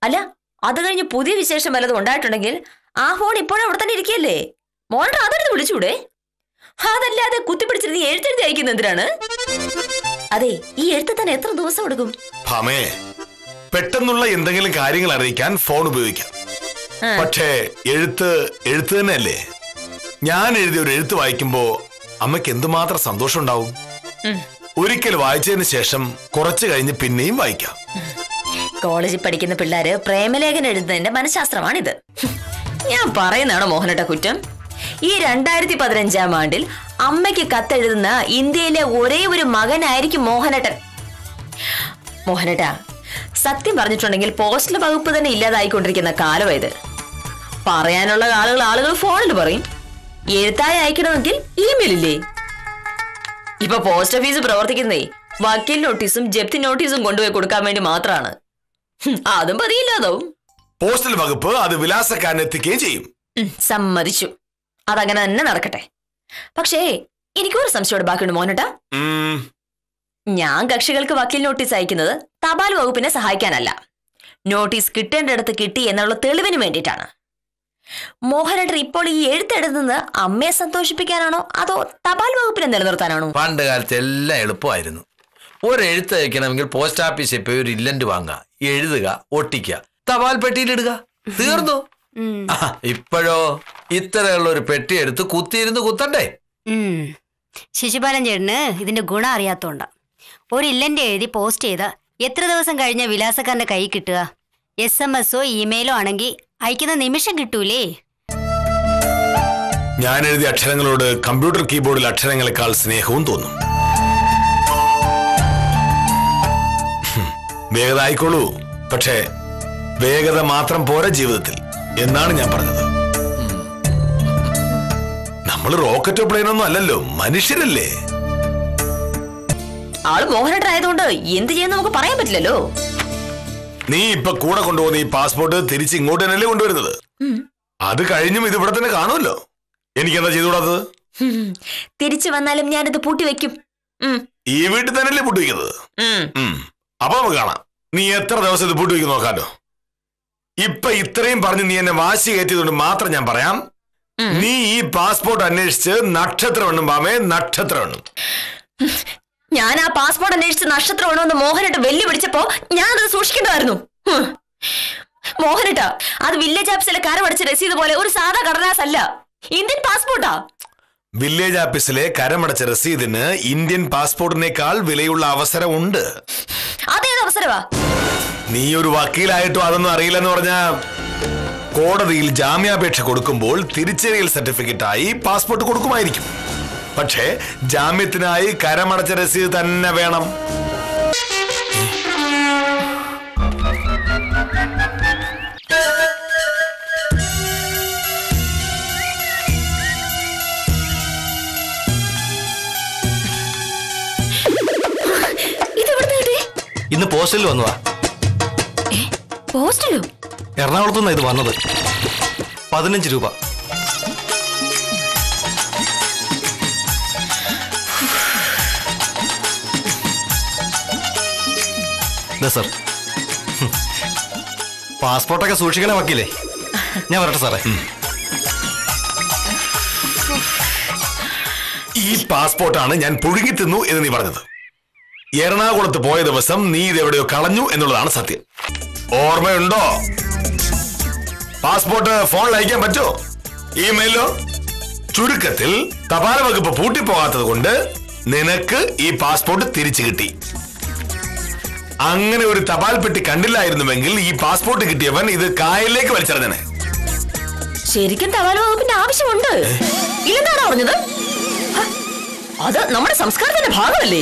അല്ല, അത് കഴിഞ്ഞ് പുതിയ വിശേഷം വല്ലതും ഉണ്ടായിട്ടുണ്ടെങ്കിൽ ആ ഫോൺ ഇപ്പോഴും അവിടെ തന്നെ ഇരിക്കല്ലേ? മോളുടെ അതെടുത്ത് വിളിച്ചൂടെ? അതല്ലാതെ കുത്തിപ്പിടിച്ചിരുന്ന് എഴുത്തെഴുതി അയക്കുന്ന എന്തിനാണ്? അതെ, ഈ എഴുത്ത് തന്നെ എത്ര ദിവസം എടുക്കും? പെട്ടെന്നുള്ള എന്തെങ്കിലും കാര്യങ്ങൾ അറിയിക്കാൻ ഫോൺ ഉപയോഗിക്കാം. പക്ഷേ എഴുത്ത് തന്നെയല്ലേ. ഞാൻ എഴുതിയ ഒരു എഴുത്ത് വായിക്കുമ്പോ അമ്മയ്ക്ക് എന്തുമാത്രം സന്തോഷം ഉണ്ടാവും. ഒരിക്കൽ വായിച്ചതിന് ശേഷം കുറച്ചു കഴിഞ്ഞ് പിന്നെയും വായിക്കാം. കോളേജിൽ പഠിക്കുന്ന പിള്ളേര് പ്രേമലേഖനം എഴുതുന്നതിന്റെ മനഃശാസ്ത്രമാണിത്. ഞാൻ പറയുന്നതാണോ മോഹനേട്ട കുറ്റം? ഈ 2015 ആണ്ടിൽ അമ്മയ്ക്ക് കത്തെഴുതുന്ന ഇന്ത്യയിലെ ഒരേ ഒരു മകനായിരിക്കും മോഹനേട്ടൻ. മോഹനേട്ടാ, സത്യം പറഞ്ഞിട്ടുണ്ടെങ്കിൽ പോസ്റ്റൽ വകുപ്പ് തന്നെ ഇല്ലാതായിക്കൊണ്ടിരിക്കുന്ന കാലമായത്. പറയാനുള്ള ആളുകൾ ഫോണിൽ പറയും. എഴുത്തായി അയക്കണമെങ്കിൽ ഇമെയിൽ ഇല്ലേ? ഇപ്പൊ പോസ്റ്റ് ഓഫീസ് പ്രവർത്തിക്കുന്നേ വക്കീൽ നോട്ടീസും ജപ്തി നോട്ടീസും കൊണ്ടുപോയി കൊടുക്കാൻ വേണ്ടി മാത്രമാണ്. അതും പതിയില്ലാതാവും. പോസ്റ്റൽ വകുപ്പ് അത് വിലാസക്കാരൻ എത്തിക്കുകയും ചെയ്യും. സമ്മതിച്ചു, അതങ്ങനെ തന്നെ നടക്കട്ടെ. പക്ഷേ എനിക്കൊരു സംശയം ബാക്കിയുണ്ട് മോഹനേട്ടാ. ഞാൻ കക്ഷികൾക്ക് വക്കീൽ നോട്ടീസ് അയക്കുന്നത് തപാൽ വകുപ്പിനെ സഹായിക്കാനല്ല, നോട്ടീസ് കിട്ടേണ്ടടുത്ത് കിട്ടി എന്നുള്ള തെളിവിന് വേണ്ടിയിട്ടാണ്. മോഹനേട്ടൻ ഇപ്പോൾ ഈ എഴുത്തെഴുതുന്നത് അമ്മയെ സന്തോഷിപ്പിക്കാനാണോ അതോ തപാൽ വകുപ്പിനെ നിലനിർത്താനാണോ? പണ്ട് കാലത്ത് എല്ലാം എളുപ്പമായിരുന്നു. ഒരു എഴുത്ത് അയക്കണമെങ്കിൽ പോസ്റ്റ് ഓഫീസിൽ പോയി ഒരു ഇല്ലന്റ് വാങ്ങുക, എഴുതുക, ഒട്ടിക്കുക, തപാൽ പെട്ടിയിലിടുക, തീർന്നു. ഇപ്പോഴോ ഇത്രയുള്ള ഒരു പെട്ടി എടുത്ത് കുത്തിയിരുന്ന് കുത്തണ്ടേ? ശിശുപാലൻ ചേട്ടന് ഇതിന്റെ ഗുണം അറിയാത്തോണ്ട. ഒരു ഇല്ലന്റ് എഴുതി പോസ്റ്റ് ചെയ്ത എത്ര ദിവസം കഴിഞ്ഞ വിലാസക്കാരന്റെ കൈ കിട്ടുക? SMS-ഓ ഇമെയിലോ ആണെങ്കിൽ അയക്കുന്ന നിമിഷം കിട്ടൂലേ. ഞാൻ എഴുതിയ അക്ഷരങ്ങളോട് കമ്പ്യൂട്ടർ കീബോർഡിൽ അക്ഷരങ്ങളെക്കാൾ സ്നേഹവും തോന്നും. വേഗത ആയിക്കോളൂ, പക്ഷേ വേഗത മാത്രം പോരാ ജീവിതത്തിൽ എന്നാണ് ഞാൻ പറഞ്ഞത്. നമ്മൾ റോക്കറ്റോ പ്ലെയിനൊന്നും അല്ലല്ലോ, മനുഷ്യരല്ലേ. ആള് മോഹനേട്ടനായതുകൊണ്ട് എന്ത് ചെയ്യുന്ന നമുക്ക് പറയാൻ പറ്റില്ലല്ലോ. നീ ഇപ്പൊ കൂടെ കൊണ്ടുപോകുന്ന ഈ പാസ്പോർട്ട് തിരിച്ച് ഇങ്ങോട്ട് തന്നെയല്ലേ കൊണ്ടുവരുന്നത്? അത് കഴിഞ്ഞും ഇത് ഇവിടെ തന്നെ കാണുമല്ലോ. എനിക്കെന്താ ചെയ്തുകൂടാത്തത്? തിരിച്ചു വന്നാലും ഞാനിത് പൂട്ടി വെക്കും. ഈ വീട്ടിൽ തന്നെയല്ലേ പൂട്ടി വെക്കുന്നത്? അപ്പൊ നമുക്ക് കാണാം നീ എത്ര ദിവസം ഇത് പൂട്ടി വെക്കും നോക്കാലോ. ഇപ്പൊ ഇത്രയും പറഞ്ഞ് നീ എന്നെ വാശി കയറ്റിയതുകൊണ്ട് മാത്രം ഞാൻ പറയാം, നീ ഈ പാസ്പോർട്ട് അന്വേഷിച്ച് നക്ഷത്രം എണ്ണും പാമേ, നക്ഷത്രം എണ്ണും. ഞാൻ ആ പാസ്പോർട്ട് അന്വേഷിച്ച് നക്ഷത്രം എണ്ണുമെന്ന് മോഹനേട്ട വെല്ലുവിളിച്ചപ്പോ ഞാൻ അത് സൂക്ഷിക്കേണ്ടതായിരുന്നു. മോഹനേട്ട, അത് വില്ലേജ് ഓഫീസിലെ കരമടച്ച രസീത് പോലെ ഒരു സാധാ കടലാസ് അല്ല, ഇന്ത്യൻ പാസ്പോർട്ടാ. വില്ലേജ് ഓഫീസിലെ കരമടച്ച രസീതിന് ഇന്ത്യൻ പാസ്പോർട്ടിനേക്കാൾ വിലയുള്ള അവസരം ഉണ്ട്. അതേത് അവസരവാ? നീ ഒരു വക്കീലായിട്ടോ അതൊന്നും അറിയില്ലെന്ന് പറഞ്ഞാ, കോടതിയിൽ ജാമ്യാപേക്ഷ കൊടുക്കുമ്പോൾ തിരിച്ചറിയൽ സർട്ടിഫിക്കറ്റായി പാസ്പോർട്ട് കൊടുക്കുമായിരിക്കും. പക്ഷേ ജാമ്യത്തിനായി കരമടച്ച രസീത് തന്നെ വേണം. ഇന്ന് പോസ്റ്റലിൽ വന്നതാ. പോസ്റ്റലോ? എറണാകുളത്തു നിന്നാ ഇത് വന്നത്. 15 രൂപ. സർ, പാസ്പോർട്ടൊക്കെ സൂക്ഷിക്കണേ വക്കീലേ. ഞാൻ വരട്ടെ സാറേ. ഈ പാസ്പോർട്ടാണ് ഞാൻ പുഴുങ്ങി തിന്നു എന്ന് നീ പറഞ്ഞത്. എറണാകുളത്ത് പോയ ദിവസം നീ ഇതെവിടെയോ കളഞ്ഞു എന്നുള്ളതാണ് സത്യം. ഓർമ്മയുണ്ടോ? പാസ്പോർട്ട് ഫോണിൽ അയക്കാൻ പറ്റുമോ? ഇമെയിലോ? ചുരുക്കത്തിൽ തപാൽ വകുപ്പ് പൂട്ടിപ്പോകാത്തത് കൊണ്ട് നിനക്ക് ഈ പാസ്പോർട്ട് തിരിച്ചു കിട്ടി. അങ്ങനെ ഒരു തപാൽ പെട്ടി കണ്ടില്ലായിരുന്നുവെങ്കിൽ ഈ പാസ്പോർട്ട് കിട്ടിയവൻ ഇത് കായലിലേക്ക് വലിച്ചെറിഞ്ഞനെ. ശരിക്കും തപാൽ വകുപ്പിന്റെ ആവശ്യമുണ്ട് ഇല്ലെന്നാണ് പറഞ്ഞത്. അത് നമ്മുടെ സംസ്കാരത്തിന്റെ ഭാഗമല്ലേ?